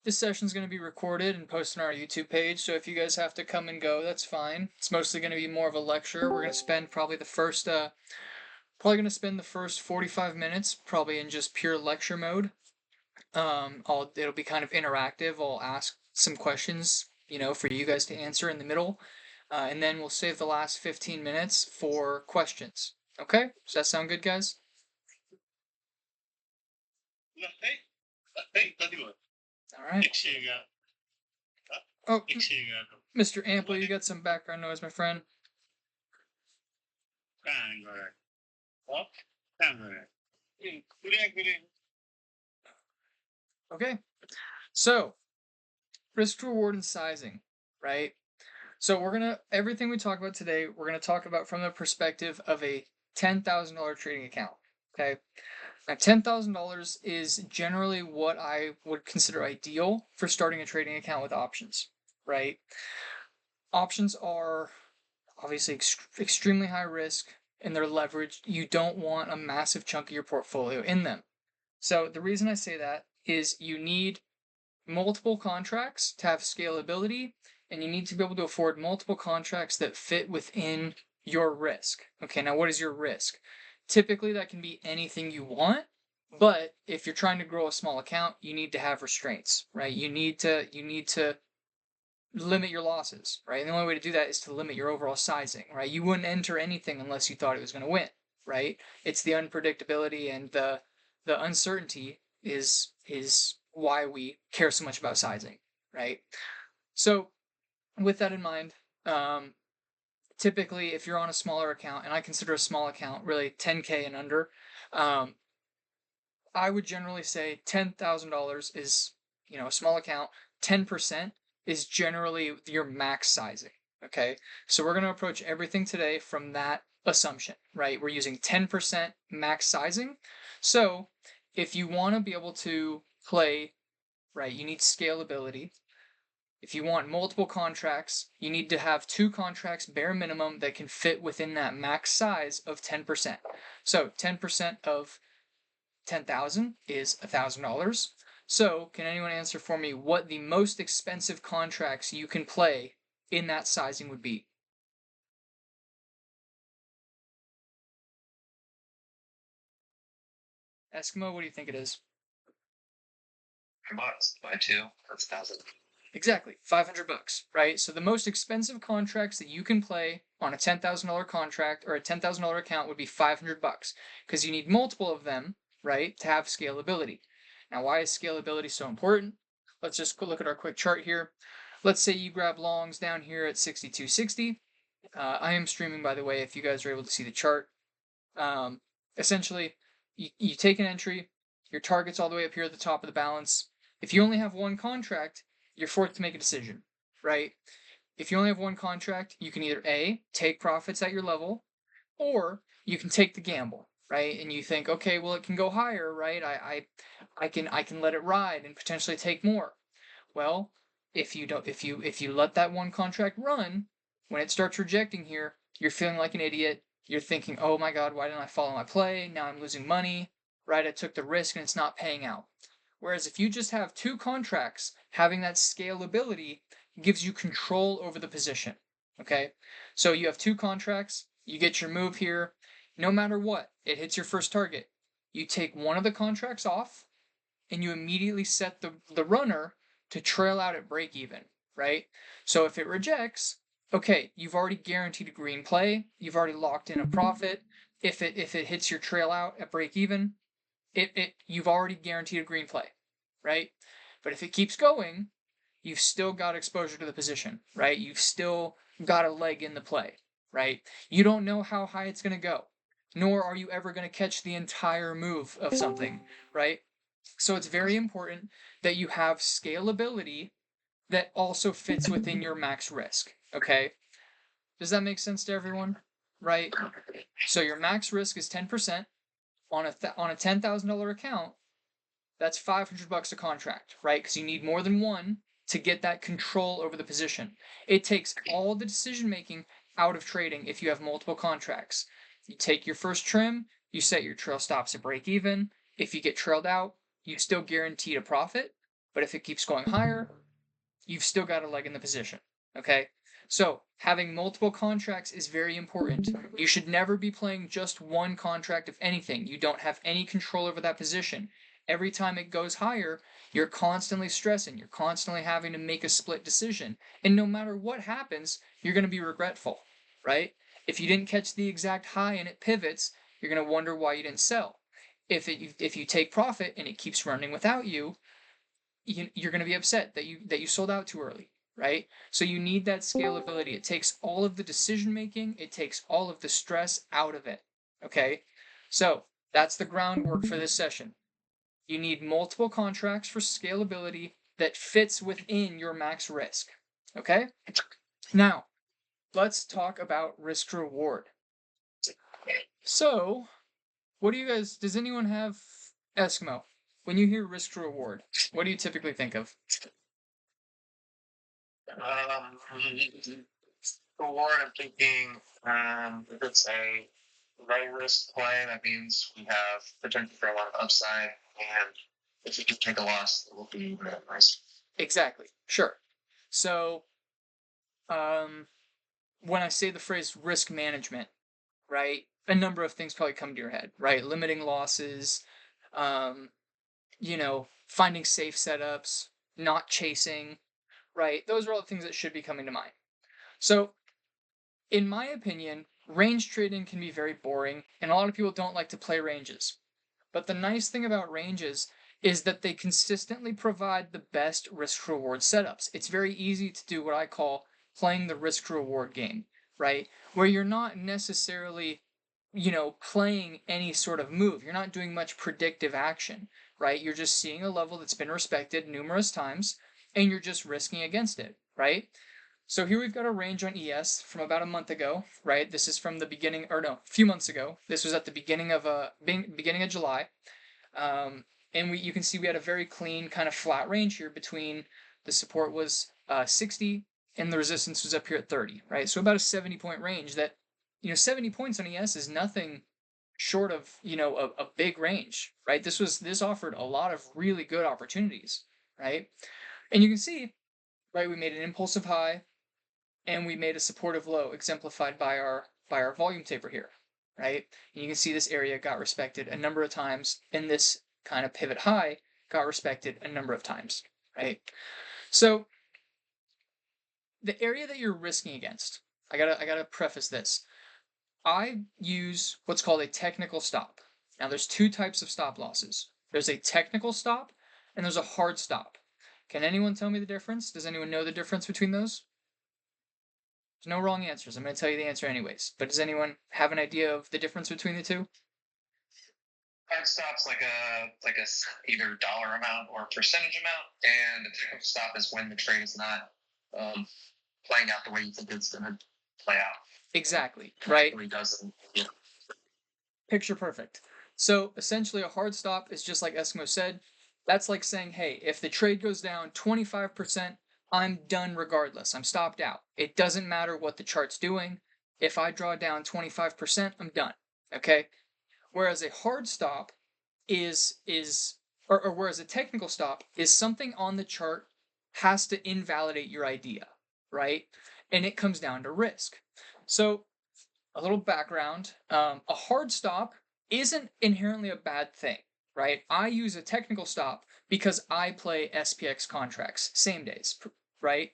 This session is going to be recorded and posted on our YouTube page, so if you guys have to come and go, that's fine. It's mostly going to be more of a lecture. We're going to spend probably the first 45 minutes probably in just pure lecture mode. It'll be kind of interactive. I'll ask some questions, for you guys to answer in the middle, and then we'll save the last 15 minutes for questions. Okay? Does that sound good, guys? All right. Oh, Mr. Ample, you got some background noise, my friend. Okay, so risk, reward, and sizing, right? So everything we talk about today, we're gonna talk about from the perspective of a $10,000 trading account. Okay, now $10,000 is generally what I would consider ideal for starting a trading account with options, right? Options are obviously extremely high risk and they're leveraged. You don't want a massive chunk of your portfolio in them. So the reason I say that is you need multiple contracts to have scalability, and you need to be able to afford multiple contracts that fit within your risk. Okay, now what is your risk? Typically, that can be anything you want, but if you're trying to grow a small account, you need to have restraints, right? You need to limit your losses, right? And the only way to do that is to limit your overall sizing, right? You wouldn't enter anything unless you thought it was going to win, right? It's the unpredictability and the uncertainty is why we care so much about sizing, right? So with that in mind, typically if you're on a smaller account, and I consider a small account really 10K and under, I would generally say $10,000 is, a small account. 10% is generally your max sizing. Okay, so we're going to approach everything today from that assumption, right? We're using 10% max sizing. So if you want to be able to play, right, you need scalability. If you want multiple contracts, you need to have 2 contracts bare minimum that can fit within that max size of 10%. So 10% of 10,000 is $1,000. So can anyone answer for me what the most expensive contracts you can play in that sizing would be? Eskimo, what do you think it is? $5 buy 2, that's 1,000. Exactly, $500, right? So the most expensive contracts that you can play on a $10,000 contract or a $10,000 account would be $500 because you need multiple of them, right, to have scalability. Now, why is scalability so important? Let's just look at our quick chart here. Let's say you grab longs down here at 62.60. I am streaming, by the way, if you guys are able to see the chart. Essentially, you take an entry, your target's all the way up here at the top of the balance. If you only have one contract, you're forced to make a decision, right? If you only have one contract, you can either A, take profits at your level, or you can take the gamble, right? And you think, okay, well, it can go higher, right? I can let it ride and potentially take more. Well, if you let that one contract run, when it starts rejecting here, you're feeling like an idiot. You're thinking, oh my God, why didn't I follow my play? Now I'm losing money, right? I took the risk and it's not paying out. Whereas if you just have 2 contracts, having that scalability gives you control over the position. Okay, so you have 2 contracts, you get your move here. No matter what, it hits your first target. You take one of the contracts off, and you immediately set the runner to trail out at break even, right? So if it rejects, okay, you've already guaranteed a green play, you've already locked in a profit. If it hits your trail out at break even, you've already guaranteed a green play, right? But if it keeps going, you've still got exposure to the position, right? You've still got a leg in the play, right? You don't know how high it's going to go, nor are you ever going to catch the entire move of something, right? So it's very important that you have scalability that also fits within your max risk, okay? Does that make sense to everyone? Right? So your max risk is 10% on a $10,000 account. That's $500 a contract, right? Because you need more than one to get that control over the position. It takes all the decision making out of trading if you have multiple contracts. You take your first trim, you set your trail stops at break even. If you get trailed out, you still guaranteed a profit. But if it keeps going higher, you've still got a leg in the position. Okay? So, having multiple contracts is very important. You should never be playing just one contract of anything. You don't have any control over that position. Every time it goes higher, you're constantly stressing. You're constantly having to make a split decision. And no matter what happens, you're going to be regretful, right? If you didn't catch the exact high and it pivots, you're going to wonder why you didn't sell. If you take profit and it keeps running without you, you're going to be upset that you sold out too early, right? So you need that scalability. It takes all of the decision making, it takes all of the stress out of it. Okay? So that's the groundwork for this session. You need multiple contracts for scalability that fits within your max risk. Okay? Now, let's talk about risk reward. So, what do you guys, does anyone have Eskimo? When you hear risk reward, what do you typically think of? Reward, I'm thinking, if it's a low risk play, that means we have potential for a lot of upside, and if you do take a loss, it will be nice. Exactly. Sure. So, when I say the phrase risk management, right, a number of things probably come to your head, right? Limiting losses, um, finding safe setups, not chasing, right? Those are all the things that should be coming to mind. So, in my opinion, range trading can be very boring, and a lot of people don't like to play ranges. But the nice thing about ranges is that they consistently provide the best risk reward setups. It's very easy to do what I call playing the risk reward game, right? Where you're not necessarily, playing any sort of move. You're not doing much predictive action, right? You're just seeing a level that's been respected numerous times and you're just risking against it, right? So here we've got a range on ES from about a month ago, right? This is from the beginning, or no, a few months ago. This was at the beginning of beginning of July, and you can see we had a very clean kind of flat range here between the support was 60 and the resistance was up here at 30, right? So about a 70-point range. That 70 points on ES is nothing short of a big range, right? This offered a lot of really good opportunities, right? And you can see, right, we made an impulsive high and we made a supportive low exemplified by our volume taper here, right? And you can see this area got respected a number of times, and this kind of pivot high got respected a number of times, right? So the area that you're risking against, I gotta preface this. I use what's called a technical stop. Now there's two types of stop losses. There's a technical stop and there's a hard stop. Can anyone tell me the difference? Does anyone know the difference between those? There's no wrong answers. I'm going to tell you the answer anyways. But does anyone have an idea of the difference between the two? Hard stop's like a either dollar amount or percentage amount, and a technical stop is when the trade is not playing out the way you think it's going to play out. Exactly, right? It really doesn't. Yeah. Picture perfect. So essentially, a hard stop is just like Eskimo said. That's like saying, hey, if the trade goes down 25%, I'm done regardless. I'm stopped out. It doesn't matter what the chart's doing. If I draw down 25%, I'm done. Okay? Whereas a hard stop or whereas a technical stop is something on the chart has to invalidate your idea, right? And it comes down to risk. So a little background, a hard stop isn't inherently a bad thing, right? I use a technical stop because I play SPX contracts, same days, right?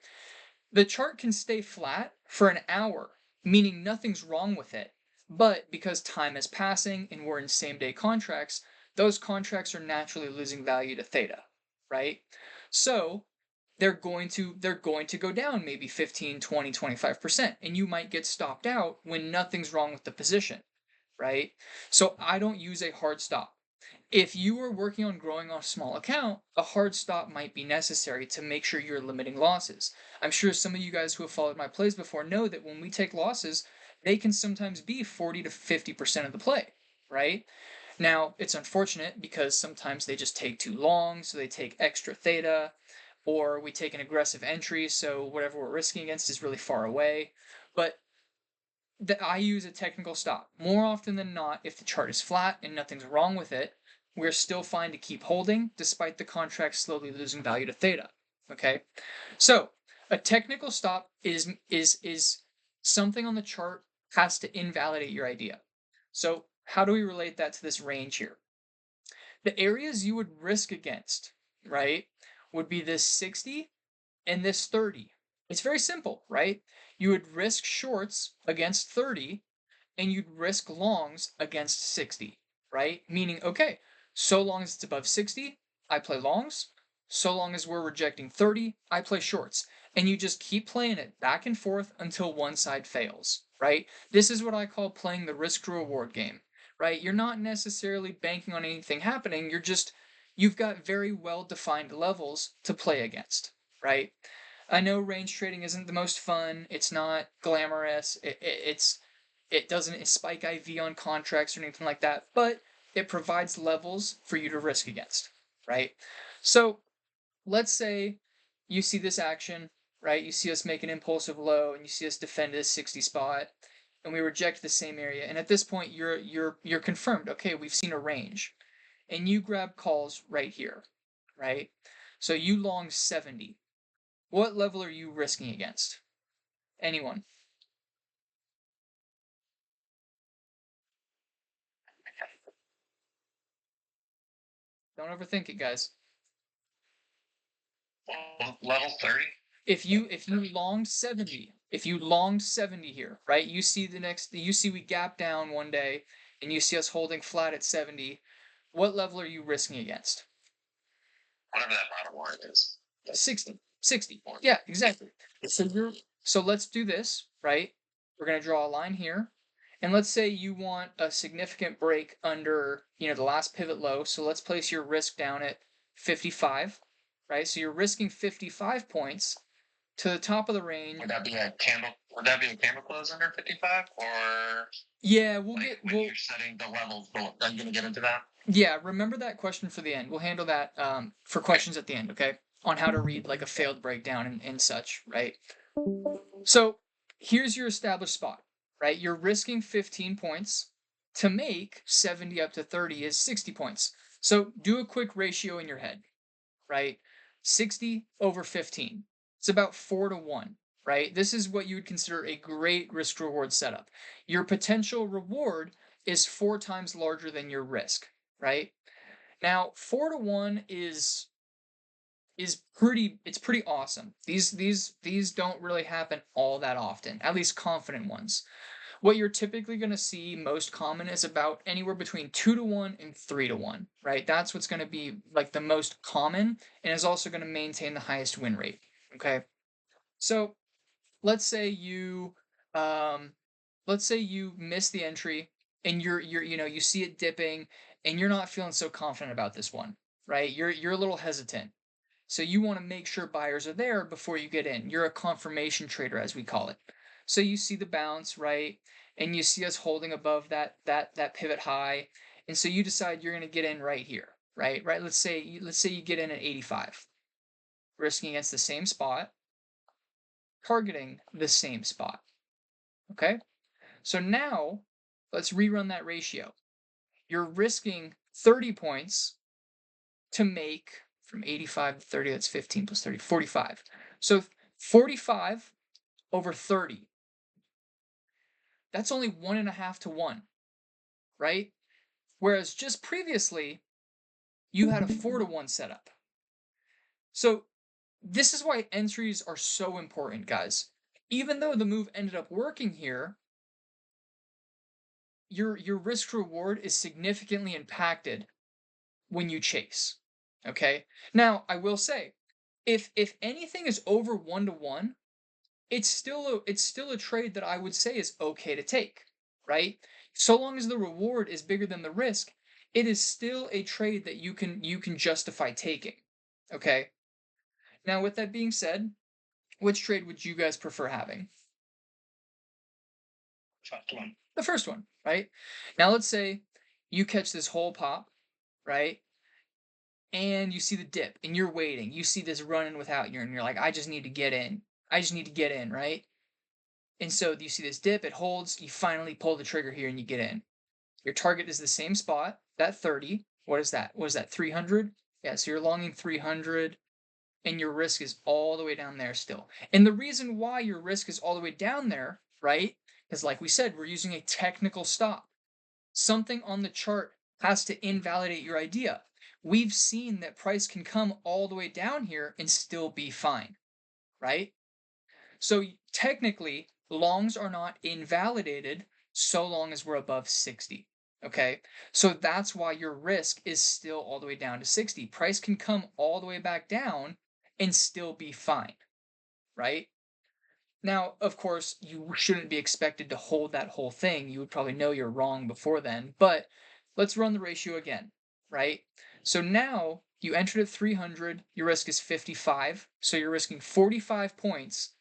The chart can stay flat for an hour, meaning nothing's wrong with it. But because time is passing and we're in same day contracts, those contracts are naturally losing value to theta, right? So they're going to go down maybe 15, 20, 25%, and you might get stopped out when nothing's wrong with the position, right? So I don't use a hard stop. If you are working on growing a small account, a hard stop might be necessary to make sure you're limiting losses. I'm sure some of you guys who have followed my plays before know that when we take losses, they can sometimes be 40 to 50% of the play, right? Now, it's unfortunate because sometimes they just take too long, so they take extra theta, or we take an aggressive entry, so whatever we're risking against is really far away. But I use a technical stop. More often than not, if the chart is flat and nothing's wrong with it, we're still fine to keep holding despite the contract slowly losing value to theta. Okay, so a technical stop is something on the chart has to invalidate your idea. So how do we relate that to this range here? The areas you would risk against, right, would be this 60 and this 30. It's very simple, right? You would risk shorts against 30 and you'd risk longs against 60, right? Meaning, okay, so long as it's above 60, I play longs. So long as we're rejecting 30, I play shorts. And you just keep playing it back and forth until one side fails, right? This is what I call playing the risk to reward game, right? You're not necessarily banking on anything happening. You've got very well defined levels to play against, right? I know range trading isn't the most fun. It's not glamorous. It doesn't spike IV on contracts or anything like that, but it provides levels for you to risk against, right? So let's say you see this action, right? You see us make an impulsive low and you see us defend this 60 spot and we reject the same area. And at this point you're confirmed, okay, we've seen a range. And you grab calls right here, right? So you long 70. What level are you risking against? Anyone? Don't overthink it, guys. Level 30. If you long 70, if you long 70 here, right? You see we gap down one day and you see us holding flat at 70. What level are you risking against? Whatever that bottom line is. 60. 60. Yeah, exactly. So let's do this, right? We're going to draw a line here. And let's say you want a significant break under, the last pivot low. So let's place your risk down at 55, right? So you're risking 55 points to the top of the range. Would that be a candle? Would that be a candle close under 55, or yeah, you're setting the levels? Are you gonna get into that? Yeah, remember that question for the end. We'll handle that for questions at the end, okay? On how to read like a failed breakdown and such, right? So here's your established spot, right? You're risking 15 points. To make 70 up to 30 is 60 points. So do a quick ratio in your head, right? 60 over 15. It's about 4-1, right? This is what you would consider a great risk reward setup. Your potential reward is 4 times larger than your risk, right? Now, 4-1 is pretty awesome. These don't really happen all that often, at least confident ones. What you're typically going to see most common is about anywhere between 2-1 and 3-1, right? That's what's going to be like the most common and is also going to maintain the highest win rate. Okay. So let's say you miss the entry and you see it dipping and you're not feeling so confident about this one, right? You're a little hesitant. So you want to make sure buyers are there before you get in. You're a confirmation trader, as we call it. So you see the bounce, right? And you see us holding above that pivot high. And so you decide you're going to get in right here, right? Right. Let's say you get in at 85, risking against the same spot, targeting the same spot. Okay. So now let's rerun that ratio. You're risking 30 points to make from 85 to 30, that's 15 plus 30, 45. So 45 over 30, that's only 1.5-1, right? Whereas just previously, you had a 4-1 setup. So this is why entries are so important, guys. Even though the move ended up working here, your risk reward is significantly impacted when you chase. Okay? Now, I will say, if anything is over 1-1, it's still a trade that I would say is okay to take, right? So long as the reward is bigger than the risk, it is still a trade that you can justify taking. Okay? Now, with that being said, which trade would you guys prefer having? First one. The first one, right? Now let's say you catch this whole pop, right? And you see the dip and you're waiting. You see this running without you and you're like, I just need to get in. I just need to get in, right? And so you see this dip, it holds, you finally pull the trigger here and you get in. Your target is the same spot, that 30. What is that? What is that? 300? Yeah, so you're longing 300 and your risk is all the way down there still. And the reason why your risk is all the way down there, right? Because like we said, we're using a technical stop. Something on the chart has to invalidate your idea. We've seen that price can come all the way down here and still be fine, right? So technically, longs are not invalidated so long as we're above 60. Okay. So that's why your risk is still all the way down to 60. Price can come all the way back down and still be fine, right? Now, of course, you shouldn't be expected to hold that whole thing. You would probably know you're wrong before then, but let's run the ratio again, right? So now you entered at 300, your risk is 55, so you're risking 45 points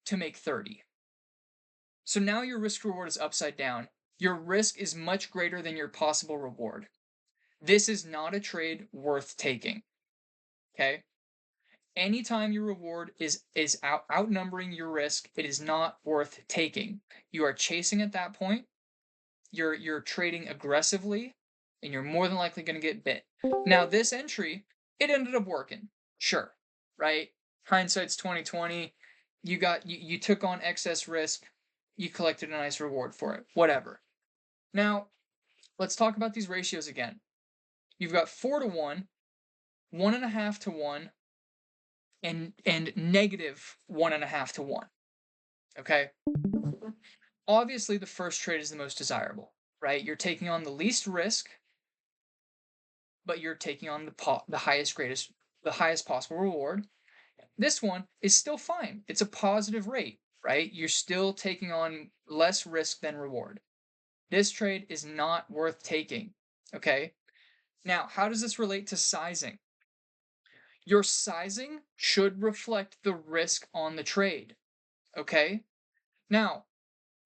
to make 30. So now your risk reward is upside down. Your risk is much greater than your possible reward. This is not a trade worth taking. Okay? Anytime your reward is outnumbering your risk, it is not worth taking. You are chasing at that point. You're trading aggressively, and you're more than likely going to get bit. Now, this entry, it ended up working. Sure, right? Hindsight's 2020. You took on excess risk, you collected a nice reward for it. Whatever. Now, let's talk about these ratios again. You've got 4 to 1, 1.5 to 1, and negative 1.5 to 1. Okay? Obviously, the first trade is the most desirable, right? You're taking on the least risk, but you're taking on the highest possible reward. This one is still fine. It's a positive rate, right? You're still taking on less risk than reward. This trade is not worth taking. Okay? Now, how does this relate to sizing? Your sizing should reflect the risk on the trade. Okay? Now,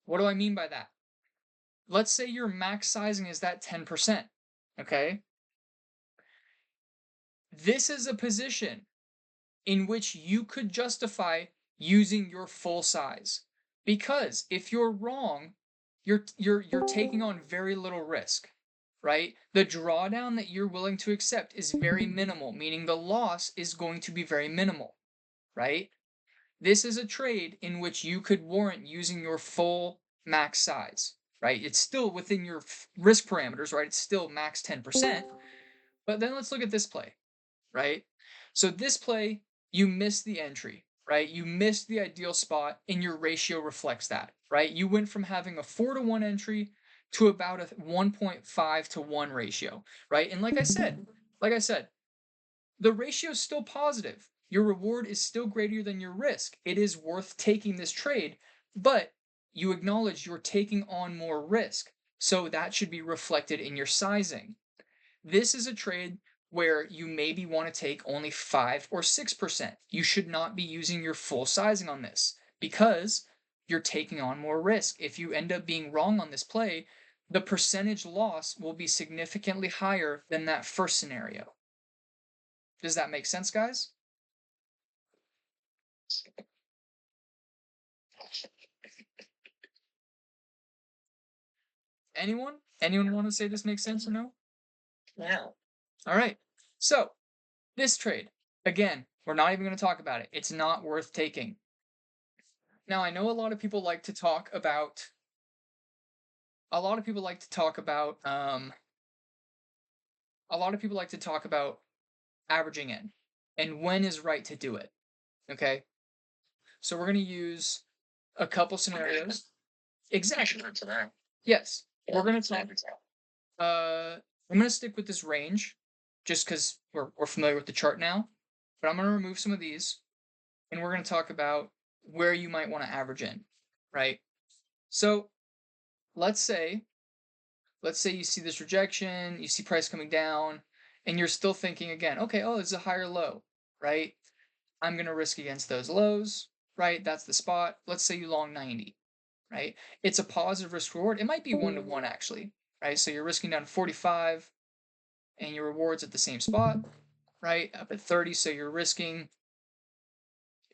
what do I mean by that? Let's say your max sizing is that 10%. Okay? This is a position in which you could justify using your full size. Because if you're wrong, you're taking on very little risk, right? The drawdown that you're willing to accept is very minimal, meaning the loss is going to be very minimal, right? This is a trade in which you could warrant using your full max size, right? It's still within your risk parameters, right? It's still max 10%. But then let's look at this play, right? So this play, you missed the entry, right? You missed the ideal spot, and your ratio reflects that, right? You went from having a 4 to 1 entry to about a 1.5 to 1 ratio, right? And like I said, the ratio is still positive. Your reward is still greater than your risk. It is worth taking this trade, but you acknowledge you're taking on more risk. So that should be reflected in your sizing. This is a trade where you maybe want to take only 5 or 6%. You should not be using your full sizing on this because you're taking on more risk. If you end up being wrong on this play, the percentage loss will be significantly higher than that first scenario. Does that make sense, guys? Anyone? Anyone want to say this makes sense or no? Yeah. All right. So, this trade, again, we're not even going to talk about it. It's not worth taking. Now, I know a lot of people like to talk about a lot of people like to talk about a lot of people like to talk about averaging in and when is right to do it. Okay? So we're going to use a couple scenarios. Exactly. Today. Yes. We're going to talk I'm going to stick with this range just cuz we're familiar with the chart now, but I'm going to remove some of these and we're going to talk about where you might want to average in, right? So, let's say you see this rejection, you see price coming down, and you're still thinking again, okay, oh, it's a higher low, right? I'm going to risk against those lows, right? That's the spot. Let's say you long 90, right? It's a positive risk reward. It might be 1 to 1 actually, right? So you're risking down to 45 and your reward's at the same spot, right? Up at 30, so you're risking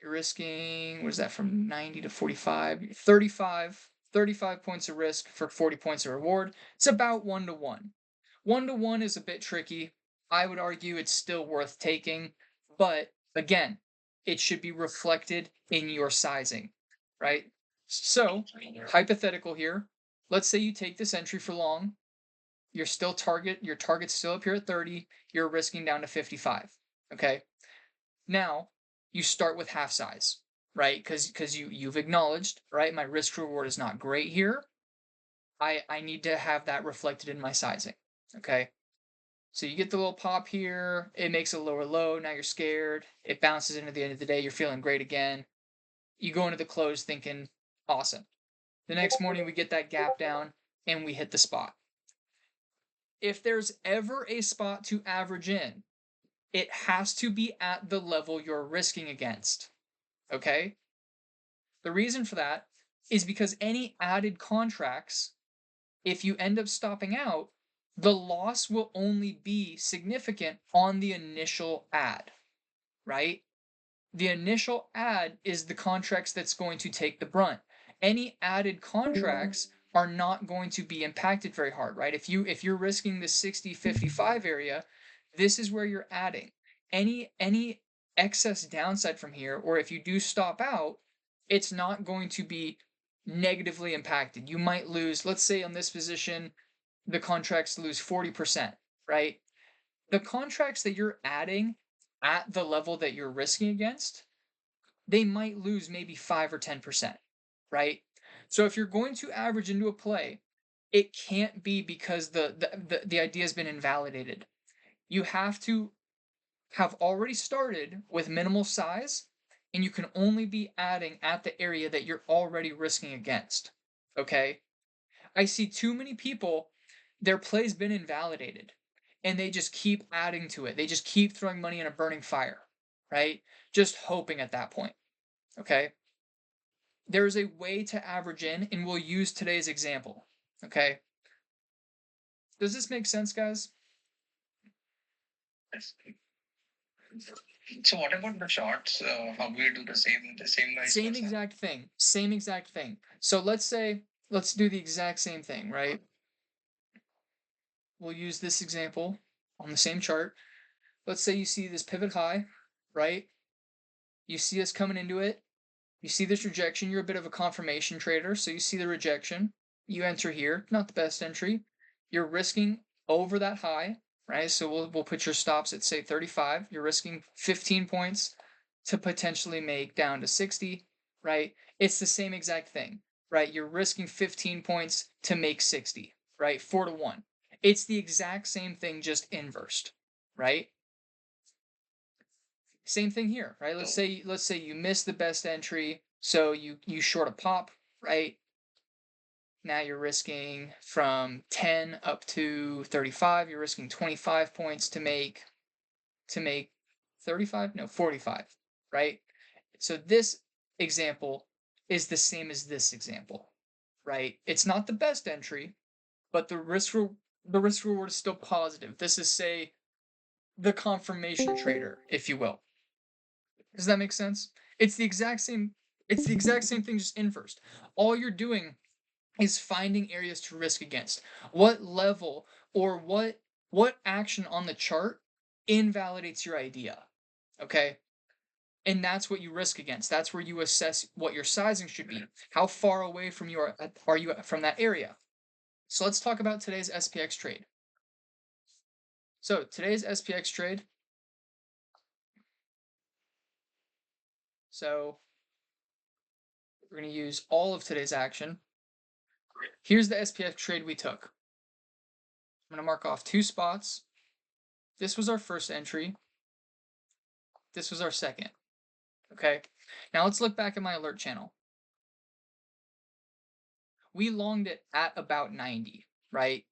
what is that, from 90 to 45, 35 points of risk for 40 points of reward. It's about 1 to 1. 1-to-1 is a bit tricky. I would argue it's still worth taking, but again, it should be reflected in your sizing, right? So, hypothetical here. Let's say you take this entry for long. Your target's still up here at 30. You're risking down to 55. Okay. Now you start with half size, right? Because you've acknowledged, right? My risk reward is not great here. I need to have that reflected in my sizing. Okay. So you get the little pop here, it makes a lower low, now you're scared, it bounces into the end of the day, you're feeling great again. You go into the close thinking, awesome. The next morning we get that gap down and we hit the spot. If there's ever a spot to average in, it has to be at the level you're risking against. Okay? The reason for that is because any added contracts, if you end up stopping out, the loss will only be significant on the initial add, right? The initial add is the contracts that's going to take the brunt. Any added contracts are not going to be impacted very hard, right? If you're risking the 60-55 area, this is where you're adding. Any excess downside from here, or if you do stop out, it's not going to be negatively impacted. You might lose, let's say on this position, the contracts lose 40%, right? The contracts that you're adding at the level that you're risking against, they might lose maybe 5 or 10%, right? So if you're going to average into a play, it can't be because the idea has been invalidated. You have to have already started with minimal size, and you can only be adding at the area that you're already risking against. Okay? I see too many people, their play's been invalidated, and they just keep adding to it. They just keep throwing money in a burning fire, right? Just hoping at that point. Okay? There is a way to average in, and we'll use today's example. Okay? Does this make sense, guys? So what about the shorts? How do we do the same vice Same versa? exact thing. Same exact thing. So let's do the exact same thing, right? We'll use this example on the same chart. Let's say you see this pivot high, right? You see us coming into it. You see this rejection. You're a bit of a confirmation trader, so you see the rejection. You enter here, not the best entry. You're risking over that high, right? So we'll put your stops at say 35. You're risking 15 points to potentially make down to 60, right? It's the same exact thing, right? You're risking 15 points to make 60, right? 4-to-1. It's the exact same thing, just inversed, right? Same thing here, right? Let's say you miss the best entry, so you short a pop, right? Now you're risking from 10 up to 35. You're risking 25 points to make 35? No, 45, right? So this example is the same as this example, right? It's not the best entry, but the risk reward is still positive. This is say the confirmation trader, if you will. Does that make sense? It's the exact same. It's the exact same thing, just inversed. All you're doing is finding areas to risk against. What level or what action on the chart invalidates your idea? Okay? And that's what you risk against. That's where you assess what your sizing should be. How far away from you are you from that area? So let's talk about today's SPX trade. So today's SPX trade. So we're going to use all of today's action. Here's the SPX trade we took. I'm going to mark off 2 spots. This was our first entry. This was our second. Okay. Now let's look back at my alert channel. We longed it at about 90, right?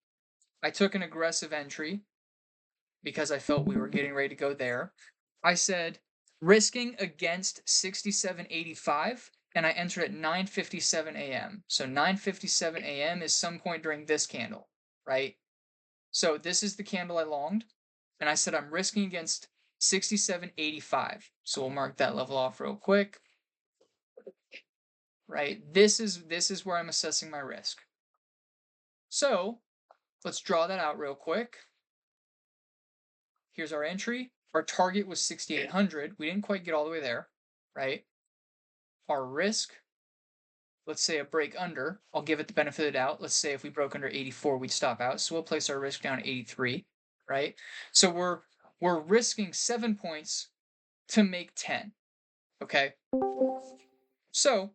I took an aggressive entry because I felt we were getting ready to go there. I said risking against 67.85, and I entered at 9:57 a.m. So 9:57 a.m. is some point during this candle, right? So this is the candle I longed, and I said I'm risking against 67.85. So we'll mark that level off real quick. Right? This is where I'm assessing my risk. So let's draw that out real quick. Here's our entry. Our target was 6,800. We didn't quite get all the way there, right? Our risk, let's say a break under. I'll give it the benefit of the doubt. Let's say if we broke under 84, we'd stop out. So we'll place our risk down at 83, right? So we're risking 7 points to make 10, okay? So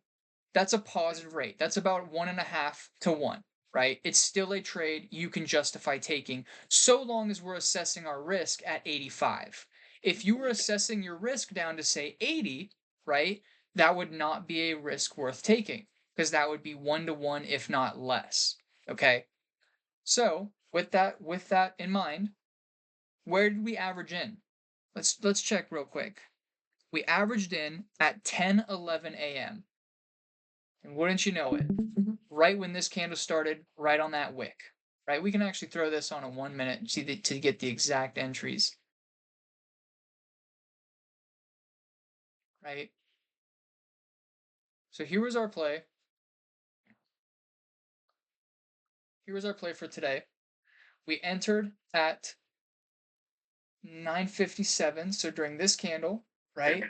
that's a positive rate. That's about 1.5 to 1, right? It's still a trade you can justify taking so long as we're assessing our risk at 85. If you were assessing your risk down to say 80, right, that would not be a risk worth taking because that would be 1 to 1 if not less. Okay? So, with that in mind, where did we average in? Let's check real quick. We averaged in at 10:11 a.m. And wouldn't you know it, right when this candle started, right on that wick, right? We can actually throw this on a 1 minute to get the exact entries, right? So here was our play. Here was our play for today. We entered at 9:57, so during this candle, right?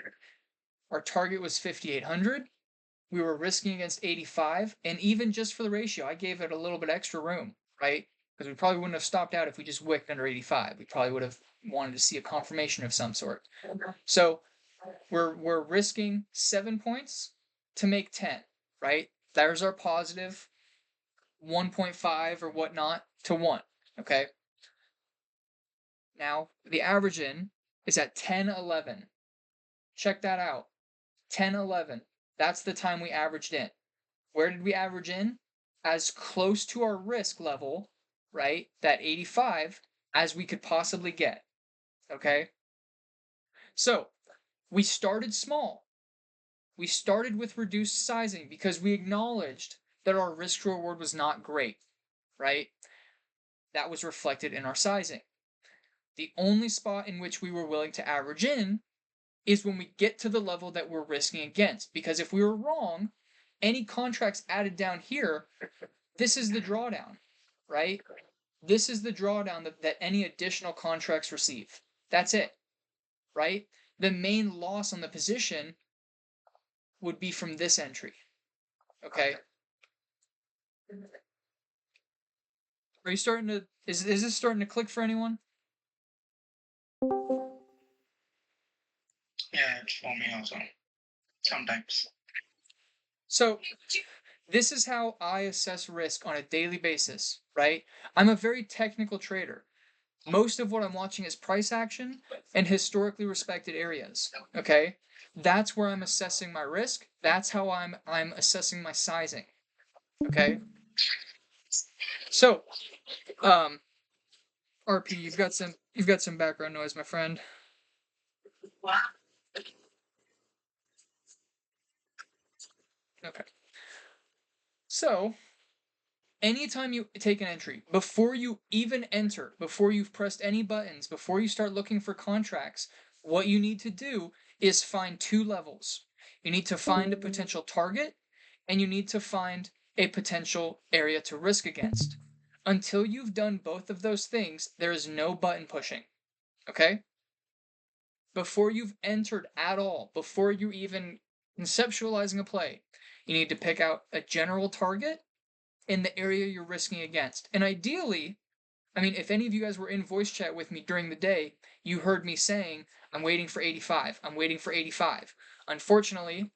Our target was 5,800. We were risking against 85, and even just for the ratio, I gave it a little bit extra room, right? Because we probably wouldn't have stopped out if we just wicked under 85. We probably would have wanted to see a confirmation of some sort. So we're risking 7 points to make 10, right? There's our positive 1.5 or whatnot to 1, okay? Now, the average in is at 10:11. Check that out. 10:11. That's the time we averaged in. Where did we average in? As close to our risk level, right? That 85 as we could possibly get. Okay? So, we started small. We started with reduced sizing because we acknowledged that our risk to reward was not great, right? That was reflected in our sizing. The only spot in which we were willing to average in is when we get to the level that we're risking against. Because if we were wrong, any contracts added down here, this is the drawdown, right? This is the drawdown that any additional contracts receive. That's it, right? The main loss on the position would be from this entry, okay? Are you starting to, is this starting to click for anyone? Yeah, it's for me also. Sometimes. So this is how I assess risk on a daily basis, right? I'm a very technical trader. Most of what I'm watching is price action and historically respected areas, okay? That's where I'm assessing my risk. That's how I'm assessing my sizing, okay? So, RP, you've got some background noise, my friend. Okay. So, anytime you take an entry, before you even enter, before you've pressed any buttons, before you start looking for contracts, what you need to do is find two levels. You need to find a potential target, and you need to find a potential area to risk against. Until you've done both of those things, there is no button pushing. Okay? Before you've entered at all, before you even conceptualizing a play, you need to pick out a general target in the area you're risking against. And ideally, I mean, if any of you guys were in voice chat with me during the day, you heard me saying, I'm waiting for 85. I'm waiting for 85. Unfortunately,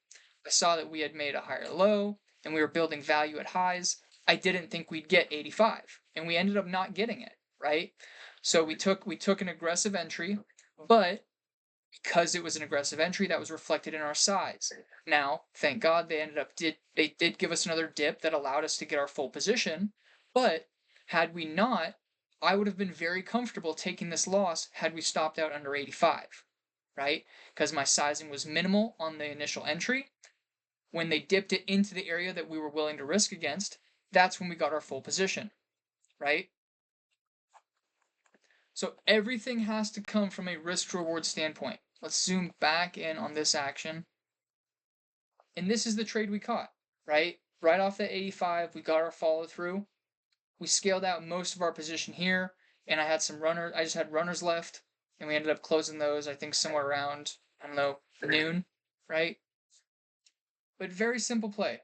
I saw that we had made a higher low and we were building value at highs. I didn't think we'd get 85, and we ended up not getting it, right? So we took an aggressive entry, but because it was an aggressive entry, that was reflected in our size. Now, thank God they did give us another dip that allowed us to get our full position, but had we not, I would have been very comfortable taking this loss had we stopped out under 85, right? Because my sizing was minimal on the initial entry. When they dipped it into the area that we were willing to risk against, that's when we got our full position, right? So everything has to come from a risk reward standpoint. Let's zoom back in on this action. And this is the trade we caught, right? Right off the 85, we got our follow through. we scaled out most of our position here, and I just had runners left, and we ended up closing those, I think, somewhere around, I don't know, noon, right? But very simple play,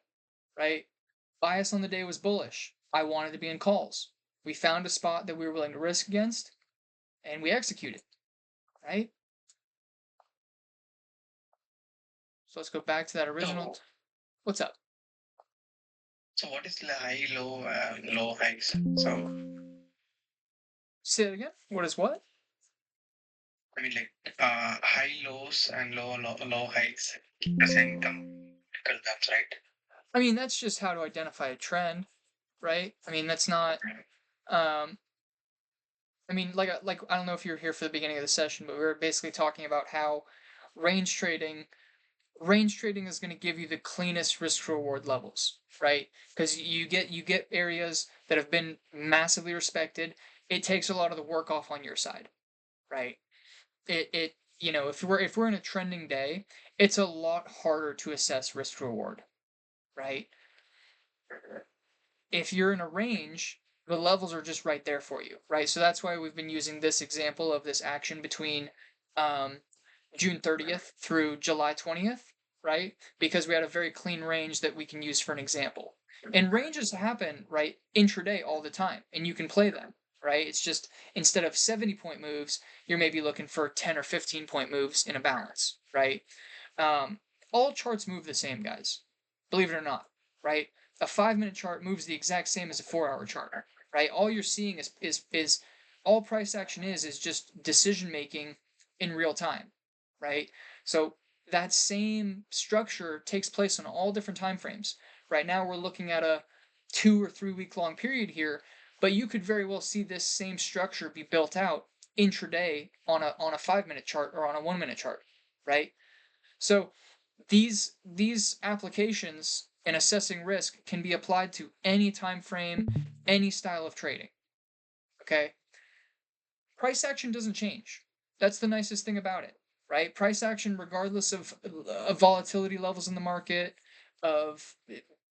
right? Bias on the day was bullish. I wanted to be in calls. We found a spot that we were willing to risk against, and we executed, right? So let's go back to that original. So, What's up? so what is the high, low, low highs? So, Say it again. What is what? I mean, like high lows and low highs represent technical terms, right? I mean, that's just how to identify a trend, right? I mean, that's not. Um, I mean, like I don't know if you were here for the beginning of the session, but we were basically talking about how range trading range trading is going to give you the cleanest risk reward levels, right? Because you get areas that have been massively respected. It takes a lot of the work off on your side, right? It if we're in a trending day, it's a lot harder to assess risk reward, right? If you're in a range, the levels are just right there for you, right? So that's why we've been using this example of this action between um, June 30th through July 20th, right? Because we had a very clean range that we can use for an example. And ranges happen, right, intraday all the time, and you can play them, right? It's just instead of 70-point moves, you're maybe looking for 10 or 15-point moves in a balance, right? Um, all charts move the same, guys. Believe it or not, right? A 5-minute chart moves the exact same as a 4-hour chart, right? All you're seeing is all price action is just decision making in real time, right? So that same structure takes place on all different time frames. Right now we're looking at a 2 or 3 week long period here, but you could very well see this same structure be built out intraday on a 5-minute chart or on a 1-minute chart, right? So these applications in assessing risk can be applied to any time frame, any style of trading. Okay? Price action doesn't change. That's the nicest thing about it, right? Price action, regardless of volatility levels in the market, of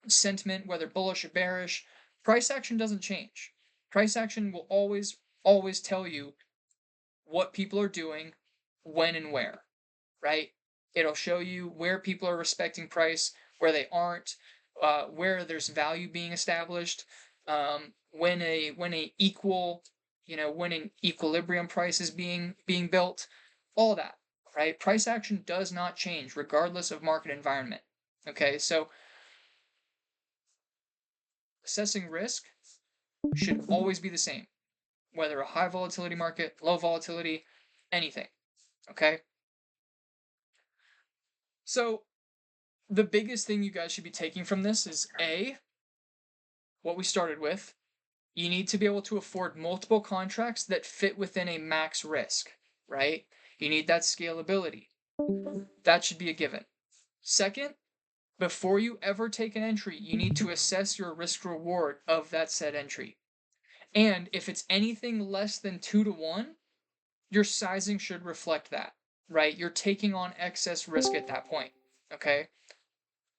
sentiment, whether bullish or bearish, price action doesn't change. Price action will always tell you what people are doing, when and where, right? It'll show you where people are respecting price, where they aren't, where there's value being established, when an equilibrium price is being built, all that, right? Price action does not change regardless of market environment. Okay, so assessing risk should always be the same, whether a high volatility market, low volatility, anything. Okay, so the biggest thing you guys should be taking from this is what we started with. You need to be able to afford multiple contracts that fit within a max risk, right? You need that scalability. That should be a given. Second, before you ever take an entry, you need to assess your risk reward of that said entry. And if it's anything less than 2 to 1, your sizing should reflect that, right? You're taking on excess risk at that point, okay?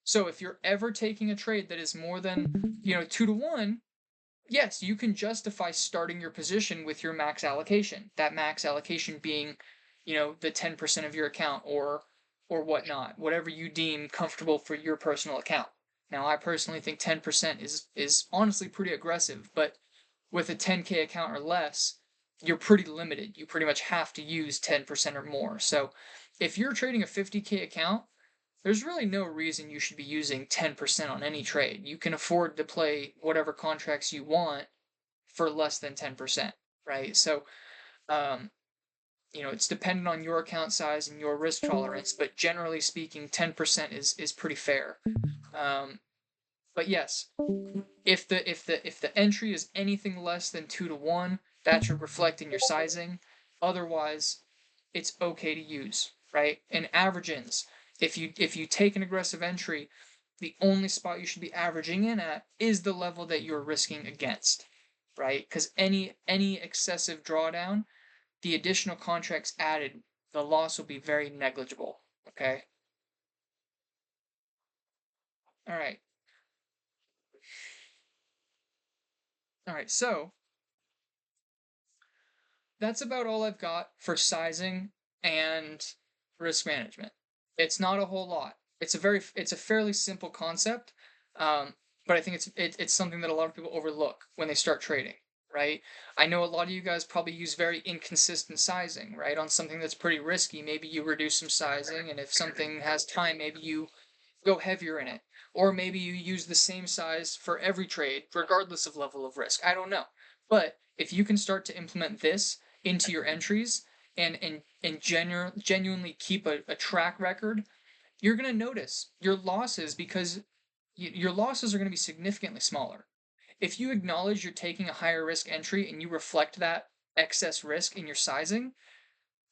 So if you're ever taking a trade that is more than, 2 to 1, yes, you can justify starting your position with your max allocation. That max allocation being, the 10% of your account or whatnot, whatever you deem comfortable for your personal account. Now, I personally think 10% is honestly pretty aggressive, but with a 10K account or less, you're pretty limited. You pretty much have to use 10% or more. So, if you're trading a 50K account, there's really no reason you should be using 10% on any trade. You can afford to play whatever contracts you want for less than 10%, right? So, um, it's dependent on your account size and your risk tolerance, but generally speaking, 10% is pretty fair. Um, but yes, if the entry is anything less than 2 to 1, that should reflect in your sizing. Otherwise, it's okay to use, right? And average ins. If you take an aggressive entry, the only spot you should be averaging in at is the level that you're risking against, right? Because any excessive drawdown, the additional contracts added, the loss will be very negligible. Okay. All right. All right, so that's about all I've got for sizing and risk management. It's not a whole lot. It's a fairly simple concept, but I think it's something that a lot of people overlook when they start trading, right? I know a lot of you guys probably use very inconsistent sizing, right? On something that's pretty risky, maybe you reduce some sizing, and if something has time, maybe you go heavier in it, or maybe you use the same size for every trade, regardless of level of risk. I don't know, but if you can start to implement this into your entries and genuinely keep a track record, you're going to notice your losses because your losses are going to be significantly smaller. If you acknowledge you're taking a higher risk entry and you reflect that excess risk in your sizing,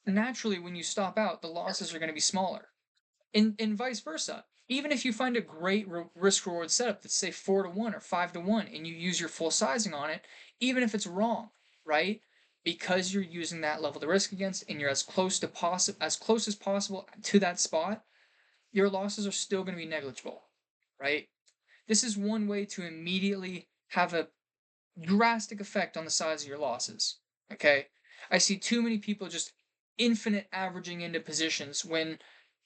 naturally when you stop out, the losses are going to be smaller. And vice versa. Even if you find a great risk reward setup that's say 4-1 or 5-1 and you use your full sizing on it, even if it's wrong, right? Because you're using that level to risk against and you're as close as possible to that spot, your losses are still going to be negligible, right? This is one way to immediately have a drastic effect on the size of your losses. Okay? I see too many people just infinite averaging into positions when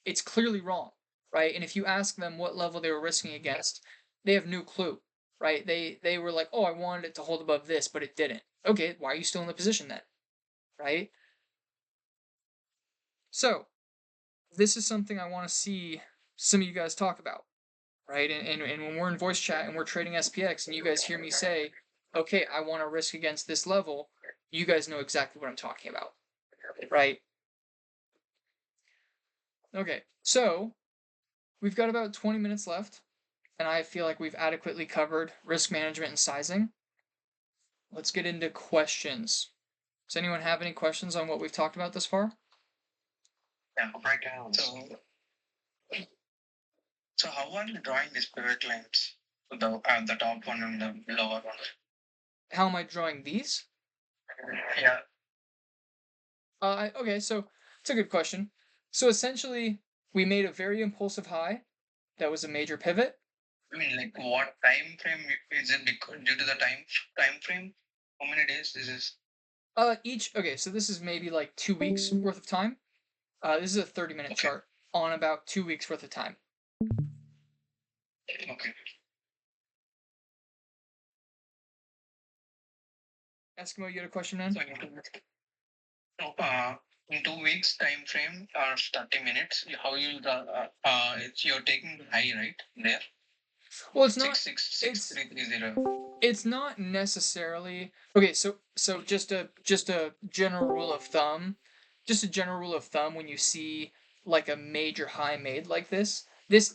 it's clearly wrong, right? And if you ask them what level they were risking against, they have no clue, right? They were like, "Oh, I wanted it to hold above this, but it didn't." Okay, why are you still in the position then? Right? So, this is something I want to see some of you guys talk about, right? And when we're in voice chat and we're trading SPX and you guys hear me say, okay, I want to risk against this level, you guys know exactly what I'm talking about, right? Okay, so we've got about 20 minutes left, and I feel like we've adequately covered risk management and sizing. Let's get into questions. Does anyone have any questions on what we've talked about this far? Yeah, breakdowns. So how are you drawing these pivot lines? The top one and the lower one. How am I drawing these? Yeah. Okay, so it's a good question. So essentially, we made a very impulsive high that was a major pivot. I mean, like what time frame is it due to the time frame? How many days is this? Okay, so this is maybe like 2 weeks worth of time. This is a 30-minute chart on about 2 weeks worth of time. Okay. Eskimo, you had a question, man? So in 2 weeks time frame or 30 minutes, how you it's you're taking high right there. Well, it's not. 66330. It's not necessarily okay. So just a general rule of thumb. Just a general rule of thumb when you see like a major high made like this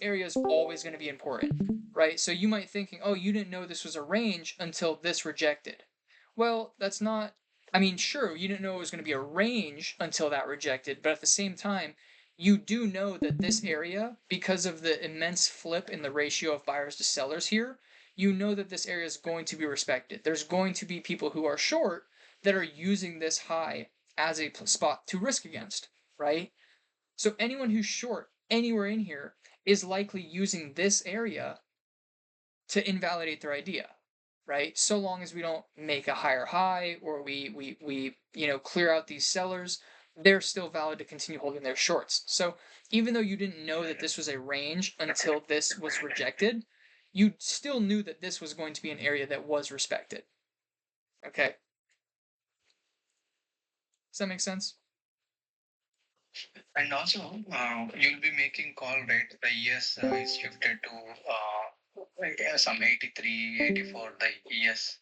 area is always going to be important, right? So you might thinking, oh, you didn't know this was a range until this rejected. Well, that's not. I mean, sure, you didn't know it was going to be a range until that rejected, but at the same time, you do know that this area, because of the immense flip in the ratio of buyers to sellers here, you know that this area is going to be respected. There's going to be people who are short that are using this high as a spot to risk against, right? So anyone who's short anywhere in here is likely using this area to invalidate their idea, right? So long as we don't make a higher high or we clear out these sellers, they're still valid to continue holding their shorts. So even though you didn't know that this was a range until this was rejected, you still knew that this was going to be an area that was respected. Okay. Does that make sense? And also, you'll be making call rate. The ES is shifted to some 83, 84. The ES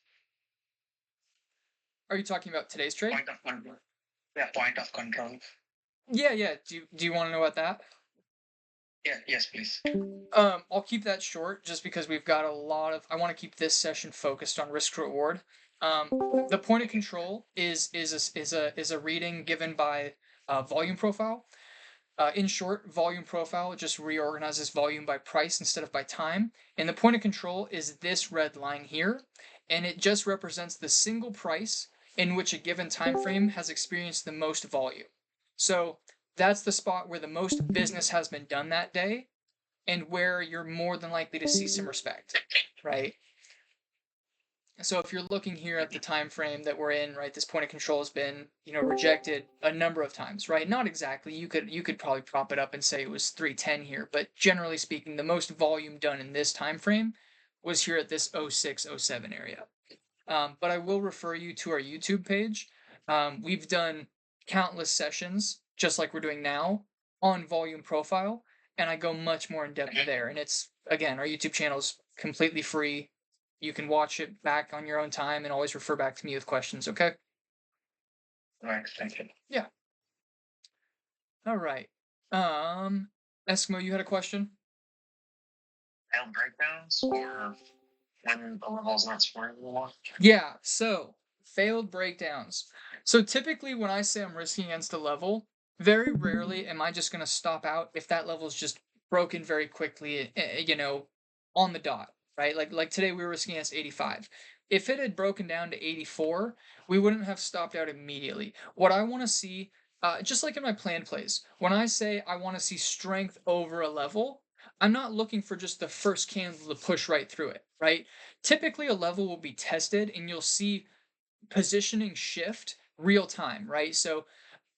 Are you talking about today's trade? point of control. Yeah, point of control. Yeah. Do you want to know about that? Yeah. Yes, please. I'll keep that short just because we've got a lot of. I want to keep this session focused on risk reward. The point of control is a reading given by volume profile. In short, volume profile just reorganizes volume by price instead of by time. And the point of control is this red line here, and it just represents the single price in which a given time frame has experienced the most volume. So that's the spot where the most business has been done that day and where you're more than likely to see some respect, right? So if you're looking here at the time frame that we're in, right, this point of control has been, rejected a number of times, right? Not exactly. You could probably prop it up and say it was 310 here, but generally speaking, the most volume done in this time frame was here at this 0607 area. But I will refer you to our YouTube page. We've done countless sessions, just like we're doing now, on volume profile, and I go much more in depth there. And it's, again, our YouTube channel is completely free. You can watch it back on your own time and always refer back to me with questions, okay? Right, thank you. Yeah. All right. Eskimo, you had a question? Failed breakdowns or when the level's not scoring anymore? Yeah, so failed breakdowns. So typically when I say I'm risking against a level, very rarely am I just going to stop out if that level is just broken very quickly, on the dot, right? Like today we were risking against 85. If it had broken down to 84, we wouldn't have stopped out immediately. What I want to see, just like in my plan plays, when I say I want to see strength over a level, I'm not looking for just the first candle to push right through it, right? Typically a level will be tested and you'll see positioning shift real time, right? So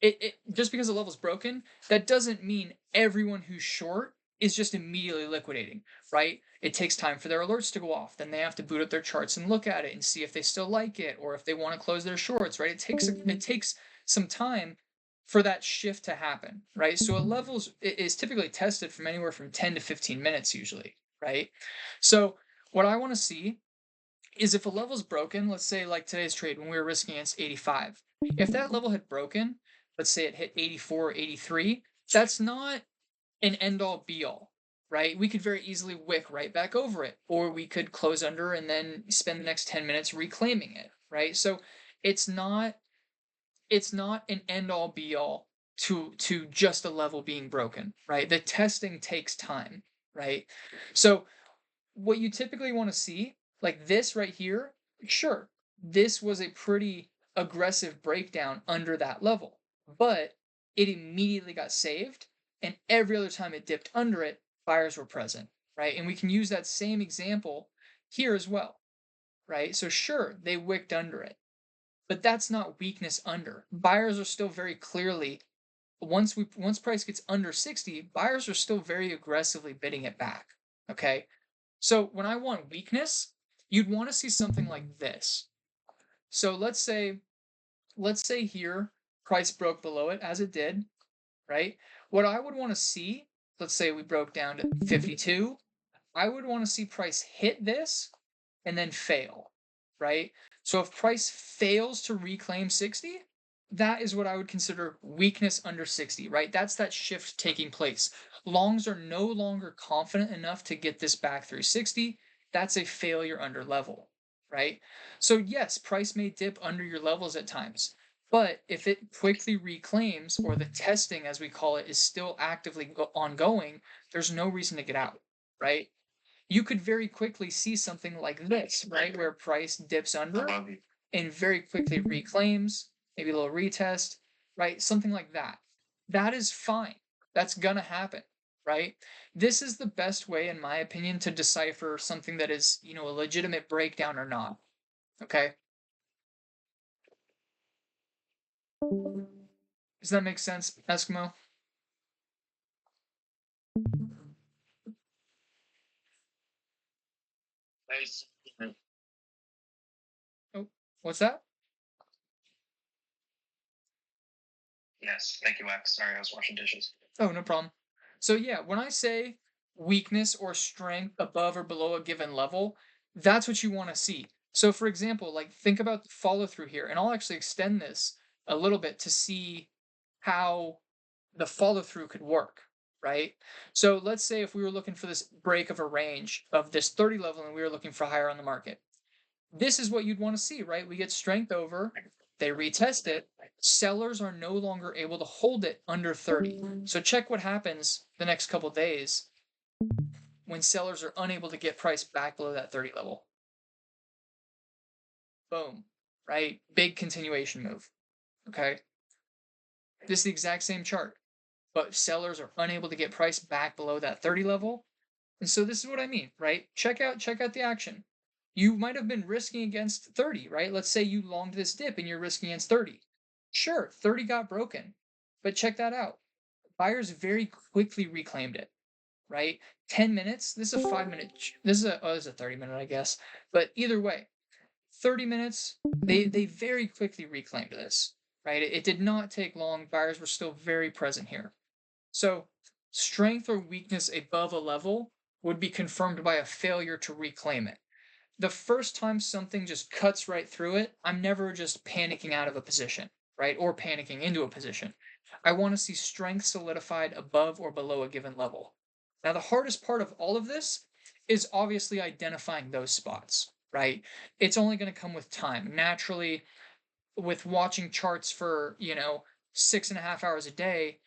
it just because the level's broken, that doesn't mean everyone who's short is just immediately liquidating, right? It takes time for their alerts to go off. Then they have to boot up their charts and look at it and see if they still like it or if they want to close their shorts, right? It takes some time for that shift to happen, right? So a level is typically tested from anywhere from 10 to 15 minutes usually, right? So what I want to see is if a level's broken, let's say like today's trade when we were risking against 85, if that level had broken, let's say it hit 84 or 83, that's not an end all be all, right? We could very easily wick right back over it, or we could close under and then spend the next 10 minutes reclaiming it, right? So it's not it's not an end all be all to just a level being broken, right? The testing takes time, right? So what you typically want to see, like this right here, sure, this was a pretty aggressive breakdown under that level, but it immediately got saved, and every other time it dipped under it, buyers were present, right? And we can use that same example here as well, right? So sure, they wicked under it, but that's not weakness under. Buyers are still very clearly once price gets under 60, buyers are still very aggressively bidding it back. Okay. So when I want weakness, you'd want to see something like this. So let's say here price broke below it as it did, right? What I would want to see, let's say we broke down to 52, I would want to see price hit this and then fail, right? So if price fails to reclaim 60, that is what I would consider weakness under 60, right? That's that shift taking place. Longs are no longer confident enough to get this back through 60. That's a failure under level, right? So yes, price may dip under your levels at times, but if it quickly reclaims or the testing, as we call it, is still actively ongoing, there's no reason to get out, right? You could very quickly see something like this, right? Where price dips under and very quickly reclaims, maybe a little retest, right? Something like that. That is fine. That's gonna happen, right? This is the best way, in my opinion, to decipher something that is, a legitimate breakdown or not. Okay. Does that make sense, Eskimo? Oh, what's that? Yes, thank you, Wax. Sorry, I was washing dishes. Oh, no problem. So yeah, when I say weakness or strength above or below a given level, that's what you want to see. So for example, like think about the follow through here, and I'll actually extend this a little bit to see how the follow through could work, right? So let's say if we were looking for this break of a range of this 30 level and we were looking for higher on the market, this is what you'd want to see, right? We get strength over, they retest it. Sellers are no longer able to hold it under 30. So check what happens the next couple days when sellers are unable to get price back below that 30 level. Boom, right? Big continuation move. Okay. This is the exact same chart, but sellers are unable to get price back below that 30 level. And so this is what I mean, right? Check out the action. You might have been risking against 30, right? Let's say you longed this dip and you're risking against 30. Sure, 30 got broken, but check that out. Buyers very quickly reclaimed it, right? 10 minutes. This is a 5 minute. This is a 30 minute, I guess. But either way, 30 minutes. They very quickly reclaimed this, right? It did not take long. Buyers were still very present here. So strength or weakness above a level would be confirmed by a failure to reclaim it. The first time something just cuts right through it, I'm never just panicking out of a position, right? Or panicking into a position. I want to see strength solidified above or below a given level. Now, the hardest part of all of this is obviously identifying those spots, right? It's only going to come with time. Naturally, with watching charts for, 6.5 hours a day,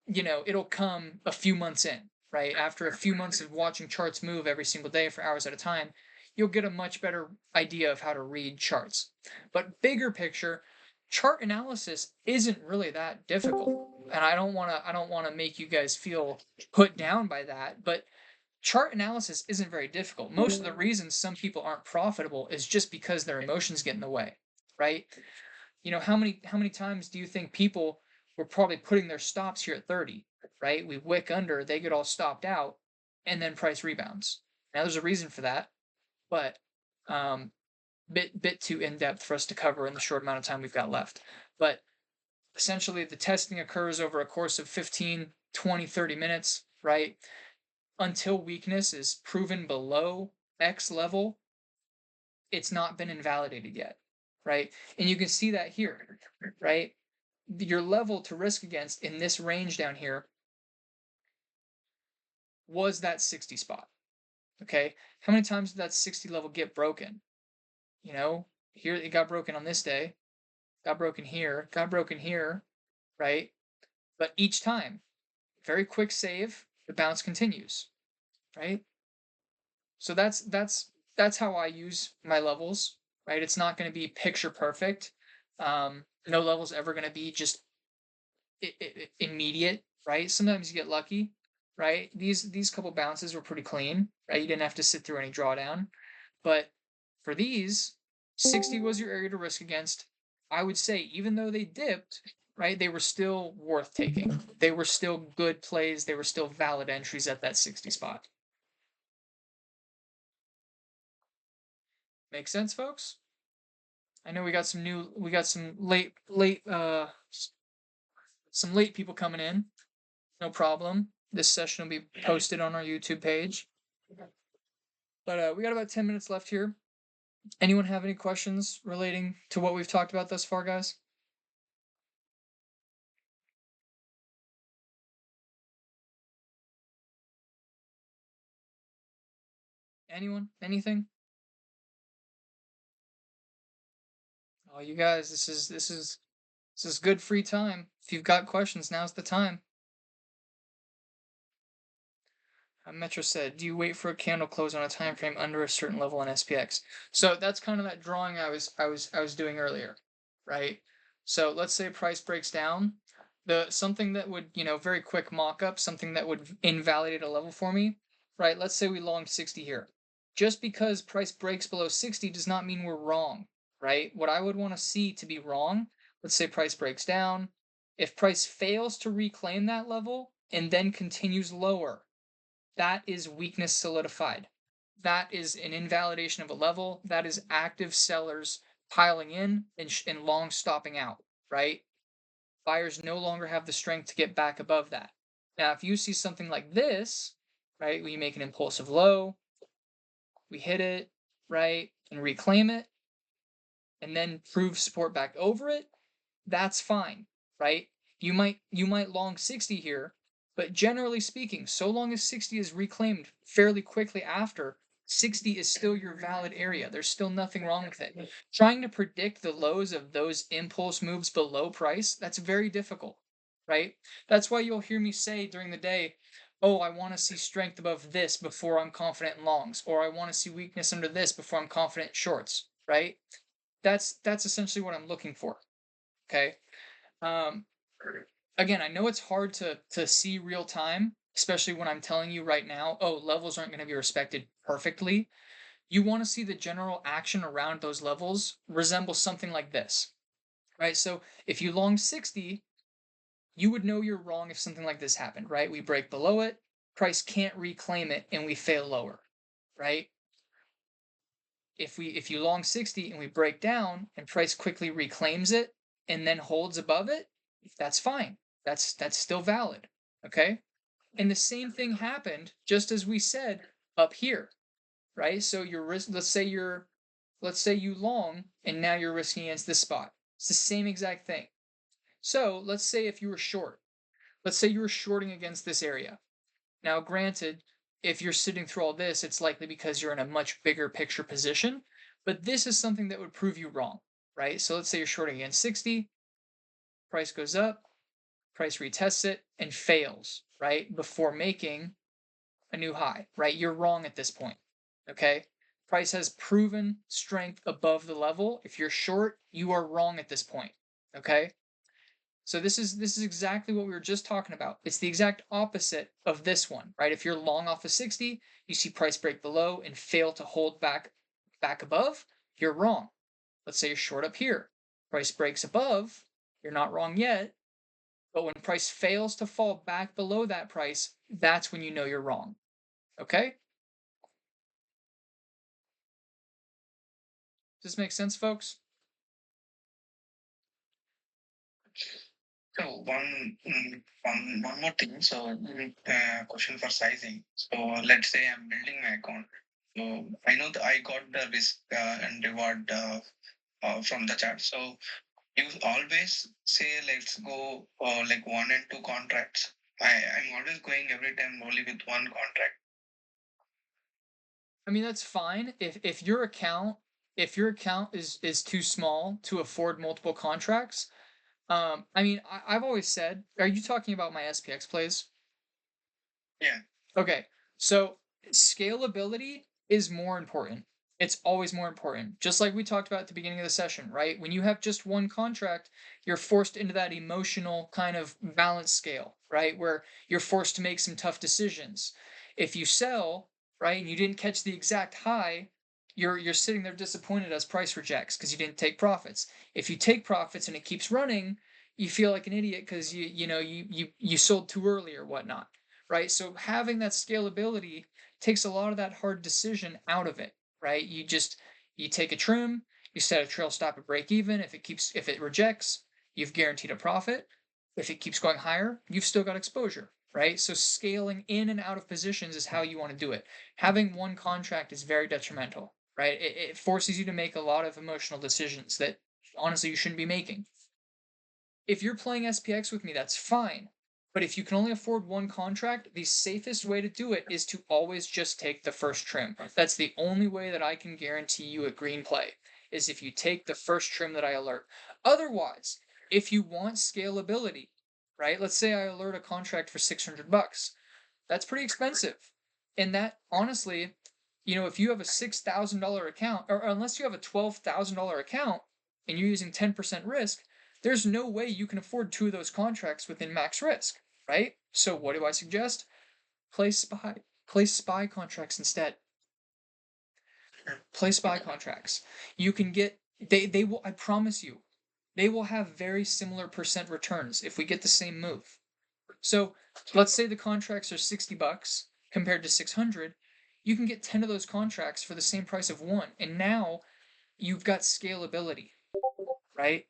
it'll come a few months in, right? After a few months of watching charts move every single day for hours at a time, you'll get a much better idea of how to read charts. But bigger picture, chart analysis isn't really that difficult. And I don't want to make you guys feel put down by that, but chart analysis isn't very difficult. Most of the reasons some people aren't profitable is just because their emotions get in the way, right? How many times do you think people were probably putting their stops here at 30, right? We wick under, they get all stopped out, and then price rebounds. Now there's a reason for that, but um, bit too in depth for us to cover in the short amount of time we've got left. But essentially, the testing occurs over a course of 15, 20, 30 minutes, right? Until weakness is proven below X level, it's not been invalidated yet, right? And you can see that here, right? Your level to risk against in this range down here was that 60 spot. Okay. How many times did that 60 level get broken? Here it got broken on this day, got broken here, right? But each time, very quick save, the bounce continues, right? So that's how I use my levels, right? It's not going to be picture perfect. No level's ever going to be just immediate, right? Sometimes you get lucky, right? These couple bounces were pretty clean, right? You didn't have to sit through any drawdown, but for these, 60 was your area to risk against. I would say even though they dipped, right, they were still worth taking. They were still good plays. They were still valid entries at that 60 spot. Make sense, folks? I know we got some some late people coming in. No problem. This session will be posted on our YouTube page. But we got about 10 minutes left here. Anyone have any questions relating to what we've talked about thus far, guys? Anyone? Anything? Oh, you guys, this is good free time. If you've got questions, now's the time. Metro said, "Do you wait for a candle close on a time frame under a certain level in SPX?" So that's kind of that drawing I was doing earlier, right? So let's say price breaks down, the something that would very quick mock up something that would invalidate a level for me, right? Let's say we long 60 here. Just because price breaks below 60 does not mean we're wrong, right? What I would want to see to be wrong, let's say price breaks down. If price fails to reclaim that level and then continues lower, that is weakness solidified. That is an invalidation of a level. That is active sellers piling in and long stopping out, right? Buyers no longer have the strength to get back above that. Now, if you see something like this, right, we make an impulsive low, we hit it, right, and reclaim it, and then prove support back over it, that's fine, right? You might long 60 here, but generally speaking, so long as 60 is reclaimed fairly quickly after, 60 is still your valid area. There's still nothing wrong with it. Trying to predict the lows of those impulse moves below price, that's very difficult, right? That's why you'll hear me say during the day, oh, I want to see strength above this before I'm confident in longs, or I want to see weakness under this before I'm confident in shorts, right? That's essentially what I'm looking for. Okay. Um, Again, I know it's hard to see real time, especially when I'm telling you right now, oh, levels aren't going to be respected perfectly. you want to see the general action around those levels resemble something like this, right? So if you long 60, you would know you're wrong if something like this happened, right? We break below it, price can't reclaim it, and we fail lower, right? If you long 60 and we break down and price quickly reclaims it and then holds above it, that's fine. That's still valid. Okay? And the same thing happened just as we said up here, right? So your risk, let's say you long and now you're risking against this spot. It's the same exact thing. So let's say if you were short, let's say you were shorting against this area. Now, granted, if you're sitting through all this, it's likely because you're in a much bigger picture position, but this is something that would prove you wrong, right? So let's say you're shorting against 60, price goes up, price retests it and fails, right? Before making a new high, right? You're wrong at this point, okay? Price has proven strength above the level. If you're short, you are wrong at this point, okay? So this is exactly what we were just talking about. It's the exact opposite of this one, right? If you're long off of 60, you see price break below and fail to hold back above, you're wrong. Let's say you're short up here. Price breaks above, you're not wrong yet, but when price fails to fall back below that price, that's when you know you're wrong. Okay? Does this make sense, folks? So one more thing. So question for sizing. So let's say I'm building my account. So I know that I got the risk and reward from the chart. So you always say let's go like 1 and 2 contracts. I'm always going every time only with one contract. I mean, that's fine. If your account is too small to afford multiple contracts, I mean, I've always said, are you talking about my SPX plays? Yeah. Okay, so scalability is more important. It's always more important. Just like we talked about at the beginning of the session, right? When you have just one contract, you're forced into that emotional kind of balance scale, right? Where you're forced to make some tough decisions. If you sell, right, and you didn't catch the exact high, you're sitting there disappointed as price rejects because you didn't take profits. If you take profits and it keeps running, you feel like an idiot because you sold too early or whatnot, right? So having that scalability takes a lot of that hard decision out of it, right? You take a trim, you set a trail stop at break even. If it rejects, you've guaranteed a profit. If it keeps going higher, you've still got exposure, right? So scaling in and out of positions is how you want to do it. Having one contract is very detrimental, right? It forces you to make a lot of emotional decisions that honestly you shouldn't be making. If you're playing SPX with me, that's fine. But if you can only afford one contract, the safest way to do it is to always just take the first trim. That's the only way that I can guarantee you a green play, is if you take the first trim that I alert. Otherwise, if you want scalability, right? Let's say I alert a contract for $600. That's pretty expensive. And that honestly, if you have a $6,000 account, or unless you have a $12,000 account and you're using 10% risk, there's no way you can afford two of those contracts within max risk, right? So what do I suggest? Place SPY contracts instead. Play SPY contracts. You can get they will, I promise you, they will have very similar percent returns if we get the same move. So let's say the contracts are $60 compared to 600. You can get 10 of those contracts for the same price of one, and now you've got scalability, right?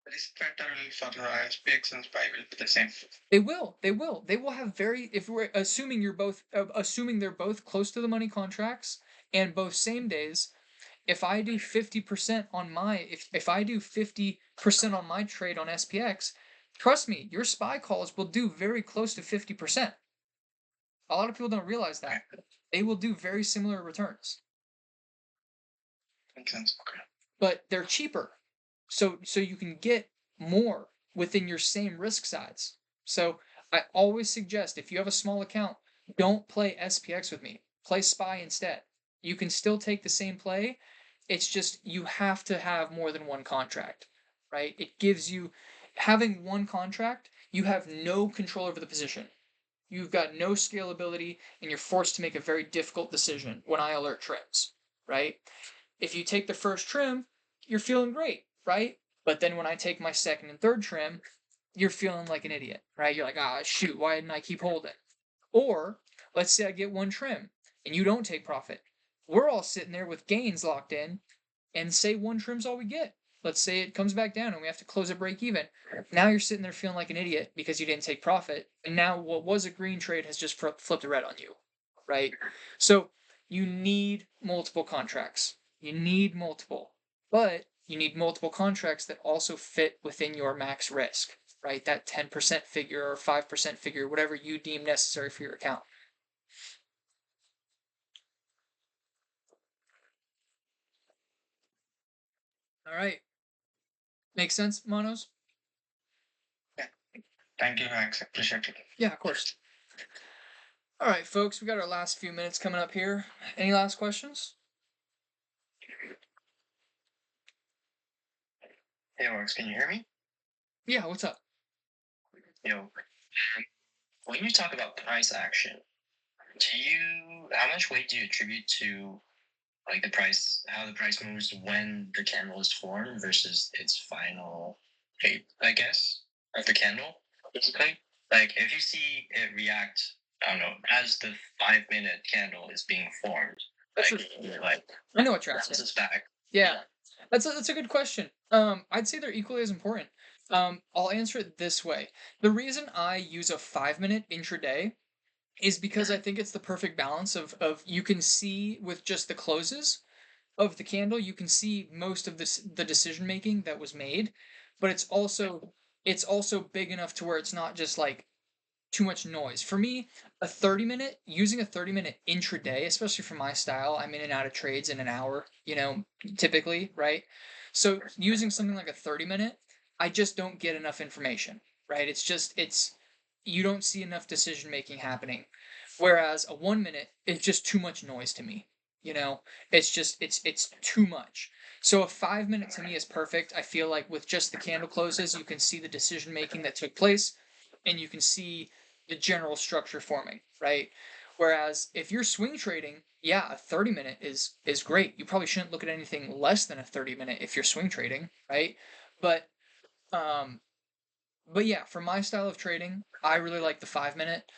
Risk factor for SPX and SPY will be the same. They will have very, if we're assuming they're both close to the money contracts and both same days. If I do 50% on my if I do 50% on my trade on SPX, trust me, your SPY calls will do very close to 50%. A lot of people don't realize that. They will do very similar returns. Makes sense. Okay. But they're cheaper. So you can get more within your same risk size. So I always suggest, if you have a small account, don't play SPX with me. Play SPY instead. You can still take the same play. It's just you have to have more than one contract, right? It gives you, having one contract, you have no control over the position. you've got no scalability, and you're forced to make a very difficult decision when I alert trims, right? If you take the first trim, you're feeling great, right? But then when I take my second and third trim, you're feeling like an idiot, right? You're like, ah, shoot, why didn't I keep holding? Or let's say I get one trim and you don't take profit. We're all sitting there with gains locked in, and say one trim's all we get. Let's say it comes back down and we have to close at break even. Now you're sitting there feeling like an idiot because you didn't take profit. And now what was a green trade has just flipped a red on you, right? So you need multiple contracts. You need multiple, but you need multiple contracts that also fit within your max risk, right? That 10% figure or 5% figure, whatever you deem necessary for your account. All right. Make sense, Manos? Thank you, Max. Appreciate it. Yeah, of course. All right, folks, we got our last few minutes coming up here. Any last questions? Hey, Max, can you hear me? Yeah, what's up? Yo, when you talk about price action, how much weight do you attribute to like the price, how the price moves when the candle is formed versus its final shape, I guess, of the candle, basically? Like if you see it react, I don't know, as the 5-minute candle is being formed, That's like, I know what you're asking. bounces back. Yeah, that's a good question. I'd say they're equally as important. I'll answer it this way. The reason I use a 5-minute intraday is because I think it's the perfect balance of you can see with just the closes of the candle, you can see most of the decision making that was made, but it's also big enough to where it's not just like too much noise. For me, using a 30-minute intraday, especially for my style, I'm in and out of trades in an hour, typically, right? So using something like a 30-minute, I just don't get enough information, right? It's you don't see enough decision making happening. Whereas a 1 minute is just too much noise to me. It's just it's too much. So a 5 minute to me is perfect. I feel like with just the candle closes, you can see the decision making that took place, and you can see the general structure forming, right? Whereas if you're swing trading, yeah, a 30-minute is great. You probably shouldn't look at anything less than a 30-minute if you're swing trading, right? But um but yeah, for my style of trading, I really like the 5-minute.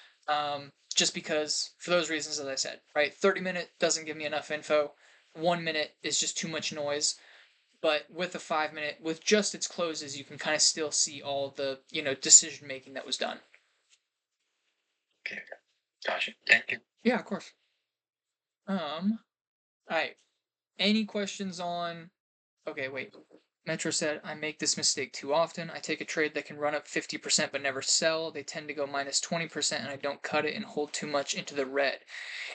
Just because for those reasons as I said, right? 30-minute doesn't give me enough info. 1 minute is just too much noise. But with a 5-minute, with just its closes, you can kind of still see all the, decision making that was done. Okay, gotcha. Thank you. Yeah, of course. All right. Any questions on? Okay, wait. Metro said, I make this mistake too often. I take a trade that can run up 50% but never sell. They tend to go minus 20% and I don't cut it and hold too much into the red.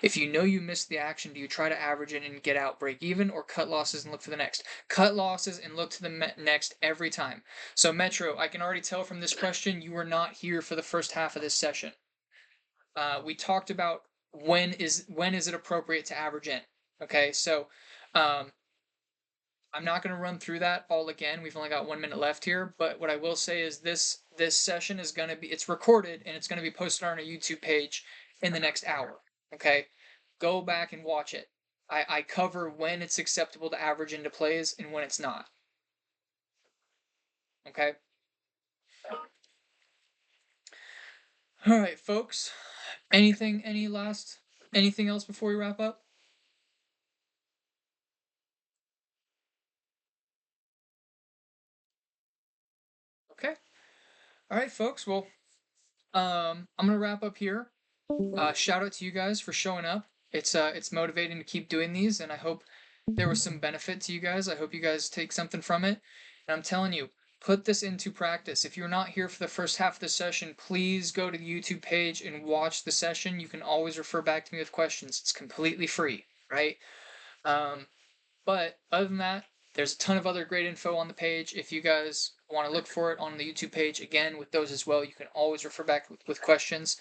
If you know you missed the action, do you try to average it and get out break even, or cut losses and look for the next? Cut losses and look to the next every time. So Metro, I can already tell from this question you were not here for the first half of this session. We talked about when is it appropriate to average in. Okay, so I'm not going to run through that all again. We've only got 1 minute left here, but what I will say is this session is going to be, it's recorded and it's going to be posted on our YouTube page in the next hour. Okay, go back and watch it. I cover when it's acceptable to average into plays and when it's not. Okay. All right, folks. Anything else before we wrap up? Okay. All right, folks. Well, I'm gonna wrap up here. Shout out to you guys for showing up. It's motivating to keep doing these, and I hope there was some benefit to you guys. I hope you guys take something from it. And I'm telling you, put this into practice. If you're not here for the first half of the session, please go to the YouTube page and watch the session. You can always refer back to me with questions. It's completely free, right? But other than that, there's a ton of other great info on the page. If you guys want to look for it on the YouTube page, again, with those as well, you can always refer back with questions.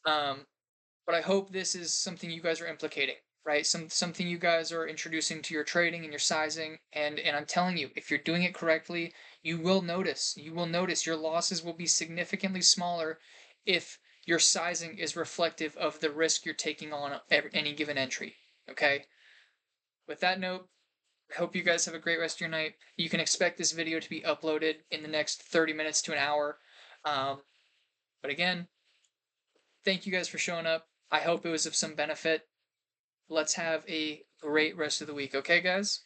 But I hope this is something you guys are implicating, right? Something you guys are introducing to your trading and your sizing. And I'm telling you, if you're doing it correctly, you will notice. You will notice your losses will be significantly smaller if your sizing is reflective of the risk you're taking on any given entry. Okay. With that note, I hope you guys have a great rest of your night. You can expect this video to be uploaded in the next 30 minutes to an hour. But again, thank you guys for showing up. I hope it was of some benefit. Let's have a great rest of the week. Okay, guys?